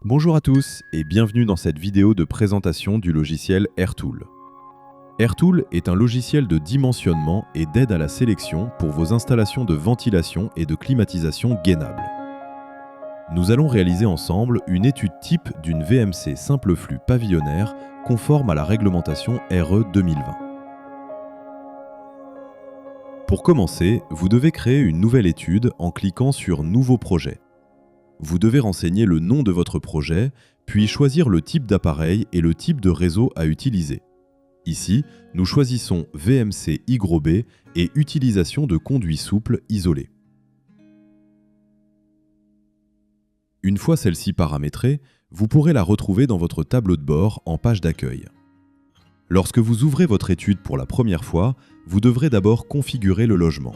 Bonjour à tous et bienvenue dans cette vidéo de présentation du logiciel Airtool. Airtool est un logiciel de dimensionnement et d'aide à la sélection pour vos installations de ventilation et de climatisation gainables. Nous allons réaliser ensemble une étude type d'une VMC simple flux pavillonnaire conforme à la réglementation RE 2020. Pour commencer, vous devez créer une nouvelle étude en cliquant sur « Nouveau projet ». Vous devez renseigner le nom de votre projet, puis choisir le type d'appareil et le type de réseau à utiliser. Ici, nous choisissons VMC YB et utilisation de conduits souples isolés. Une fois celle-ci paramétrée, vous pourrez la retrouver dans votre tableau de bord en page d'accueil. Lorsque vous ouvrez votre étude pour la première fois, vous devrez d'abord configurer le logement.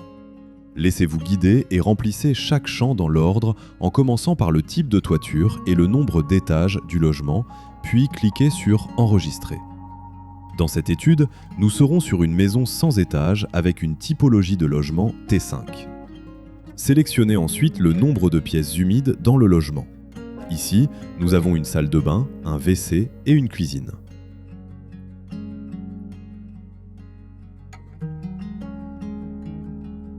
Laissez-vous guider et remplissez chaque champ dans l'ordre en commençant par le type de toiture et le nombre d'étages du logement, puis cliquez sur « Enregistrer ». Dans cette étude, nous serons sur une maison sans étage avec une typologie de logement T5. Sélectionnez ensuite le nombre de pièces humides dans le logement. Ici, nous avons une salle de bain, un WC et une cuisine.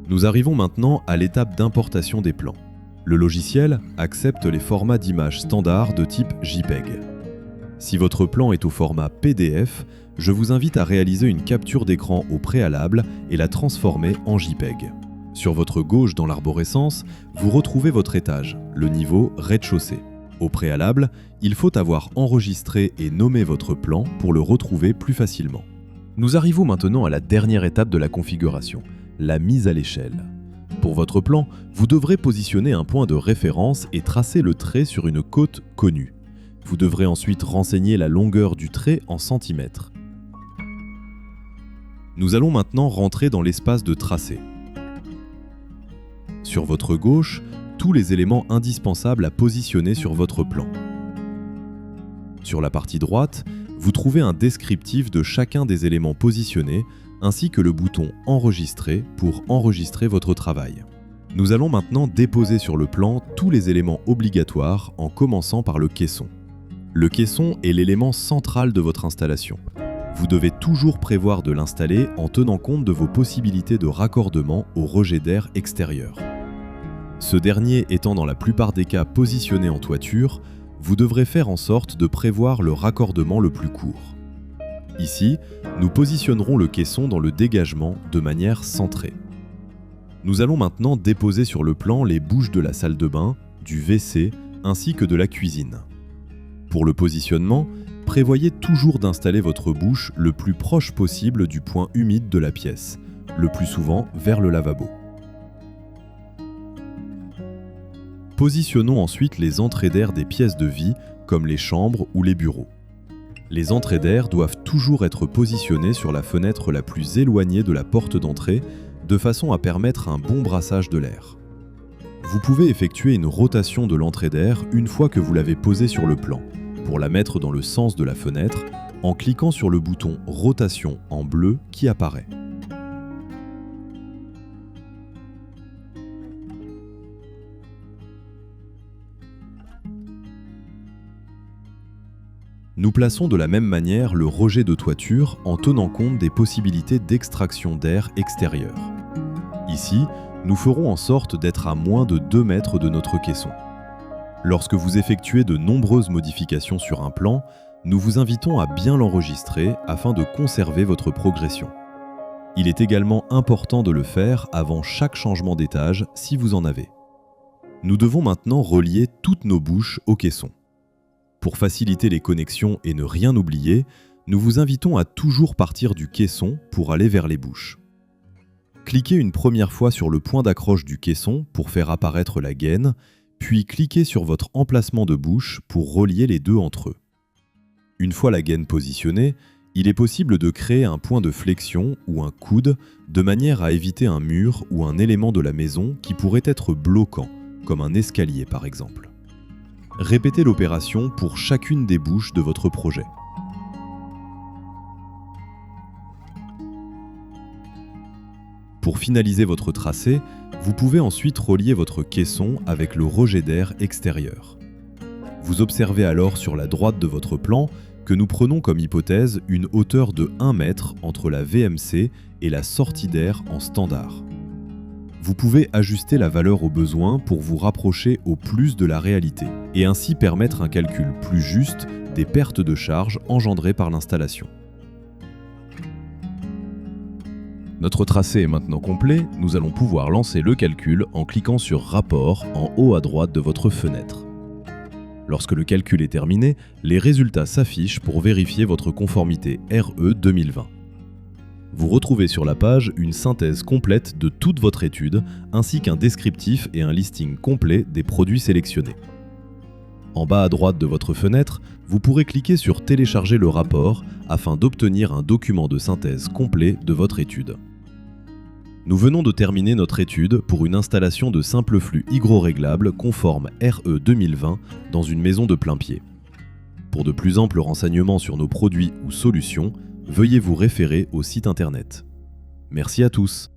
Nous arrivons maintenant à l'étape d'importation des plans. Le logiciel accepte les formats d'images standards de type JPEG. Si votre plan est au format PDF, je vous invite à réaliser une capture d'écran au préalable et la transformer en JPEG. Sur votre gauche dans l'arborescence, vous retrouvez votre étage, le niveau rez-de-chaussée. Au préalable, il faut avoir enregistré et nommé votre plan pour le retrouver plus facilement. Nous arrivons maintenant à la dernière étape de la configuration, la mise à l'échelle. Pour votre plan, vous devrez positionner un point de référence et tracer le trait sur une côte connue. Vous devrez ensuite renseigner la longueur du trait en centimètres. Nous allons maintenant rentrer dans l'espace de tracé. Sur votre gauche, tous les éléments indispensables à positionner sur votre plan. Sur la partie droite, vous trouvez un descriptif de chacun des éléments positionnés ainsi que le bouton « Enregistrer » pour enregistrer votre travail. Nous allons maintenant déposer sur le plan tous les éléments obligatoires en commençant par le caisson. Le caisson est l'élément central de votre installation. Vous devez toujours prévoir de l'installer en tenant compte de vos possibilités de raccordement au rejet d'air extérieur. Ce dernier étant dans la plupart des cas positionné en toiture, vous devrez faire en sorte de prévoir le raccordement le plus court. Ici, nous positionnerons le caisson dans le dégagement de manière centrée. Nous allons maintenant déposer sur le plan les bouches de la salle de bain, du WC ainsi que de la cuisine. Pour le positionnement, prévoyez toujours d'installer votre bouche le plus proche possible du point humide de la pièce, le plus souvent vers le lavabo. Positionnons ensuite les entrées d'air des pièces de vie, comme les chambres ou les bureaux. Les entrées d'air doivent toujours être positionnées sur la fenêtre la plus éloignée de la porte d'entrée, de façon à permettre un bon brassage de l'air. Vous pouvez effectuer une rotation de l'entrée d'air une fois que vous l'avez posée sur le plan, pour la mettre dans le sens de la fenêtre, en cliquant sur le bouton « Rotation » en bleu qui apparaît. Nous plaçons de la même manière le rejet de toiture en tenant compte des possibilités d'extraction d'air extérieur. Ici, nous ferons en sorte d'être à moins de 2 mètres de notre caisson. Lorsque vous effectuez de nombreuses modifications sur un plan, nous vous invitons à bien l'enregistrer afin de conserver votre progression. Il est également important de le faire avant chaque changement d'étage si vous en avez. Nous devons maintenant relier toutes nos bouches au caisson. Pour faciliter les connexions et ne rien oublier, nous vous invitons à toujours partir du caisson pour aller vers les bouches. Cliquez une première fois sur le point d'accroche du caisson pour faire apparaître la gaine, puis cliquez sur votre emplacement de bouche pour relier les deux entre eux. Une fois la gaine positionnée, il est possible de créer un point de flexion ou un coude de manière à éviter un mur ou un élément de la maison qui pourrait être bloquant, comme un escalier par exemple. Répétez l'opération pour chacune des bouches de votre projet. Pour finaliser votre tracé, vous pouvez ensuite relier votre caisson avec le rejet d'air extérieur. Vous observez alors sur la droite de votre plan que nous prenons comme hypothèse une hauteur de 1 mètre entre la VMC et la sortie d'air en standard. Vous pouvez ajuster la valeur au besoin pour vous rapprocher au plus de la réalité et ainsi permettre un calcul plus juste des pertes de charge engendrées par l'installation. Notre tracé est maintenant complet, nous allons pouvoir lancer le calcul en cliquant sur Rapport en haut à droite de votre fenêtre. Lorsque le calcul est terminé, les résultats s'affichent pour vérifier votre conformité RE 2020. Vous retrouvez sur la page une synthèse complète de toute votre étude, ainsi qu'un descriptif et un listing complet des produits sélectionnés. En bas à droite de votre fenêtre, vous pourrez cliquer sur Télécharger le rapport afin d'obtenir un document de synthèse complet de votre étude. Nous venons de terminer notre étude pour une installation de simple flux hygro-réglable conforme RE 2020 dans une maison de plain-pied. Pour de plus amples renseignements sur nos produits ou solutions, veuillez vous référer au site internet. Merci à tous.